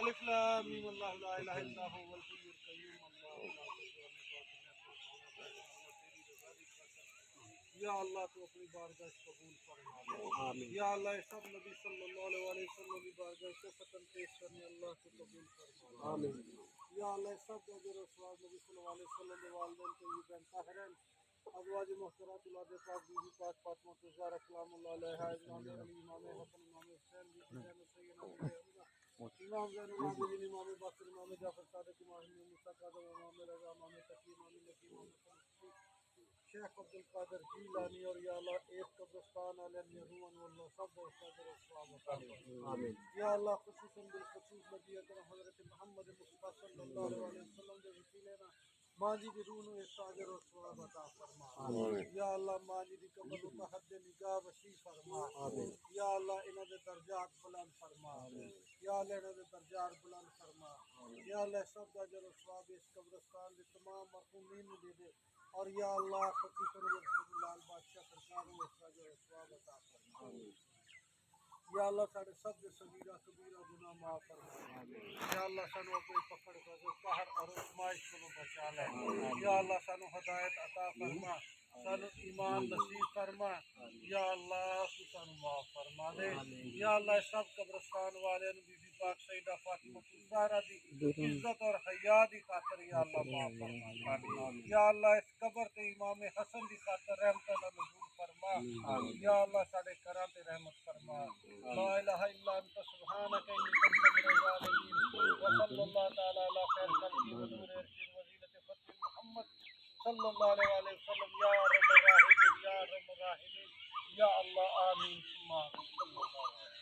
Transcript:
الف لام میم اللہ لا الہ الا هو الحی القیوم اللہ لا یا اللہ تو اپنی بارگاہ قبول فرما دے. یا اللہ سب نبی صلی اللہ علیہ وسلم کی بارگاہ سے فتن پیش کرنے اللہ کو قبول فرما دے. یا اللہ سب اجر و ثواب نبی صلی اللہ علیہ وسلم کے والدین طیبین طاہرین ازواج محترمات اولاد پاک بیوی پاک فاطمہ الزہرا سلام اللہ علیہا امام علی امام حسن امام حسین زین سیدنا امام زین العابدین امام باقر امام جعفر صادق امام موسیٰ کاظم امام رضا امام تقی امام نبی امام شیخ عبد القادر جیلانی اور یا اللہ ایک قبرستان علیہ یرون واللہ سب استاد الاسلام عطا فرما. یا اللہ خصوصاً بالخصوص نبی اکرم حضرت محمد مصطفیٰ صلی اللہ علیہ وسلم کے وسیلے نہ ماجی دی روح نو استاجر و ثواب عطا فرما. یا اللہ ماجی دی قبر نو حد نگاہ وسیع فرما. یا اللہ انہاں دے درجات بلند فرما. یا اللہ انہاں دے درجات بلند فرما. یا اللہ سب دا اجر و ثواب اس قبرستان دے تمام مرحومین نو دے دے. اور یا اللہ خصوصاً رسول لال بادشاہ سرکار کو استاجر و ثواب عطا فرما. یا اللہ ساڈے سب دے صغیرہ کبیرہ گناہ معاف فرما. یا اللہ سانو اپنی پکڑ کر قہر اور آزمائش کو بچا لے. یا اللہ سانو ہدایت عطا فرما. سانو ایمان نصیب فرما. یا اللہ تو سانو معاف فرما دے. یا اللہ سب قبرستان والے بی بی پاک سیدہ فاطمہ الزہرا دی عزت اور حیا دی خاطر یا اللہ معاف فرما. یا اللہ اس قبر تے امام حسن دی خاطر رحمت اللہ نزول فرما. یا اللہ ساڈے گھراں تے رحمت فرما. لا الہ الا انت سبحانک انی کنت من الظالمین. وصلی اللہ تعالی علی خیر خلقہ ونور ارشد وزینۃ فتح محمد صلی اللہ علیہ وسلم. یا ارحم الراحمین یا ارحم الراحمین یا اللہ آمین ثم آمین.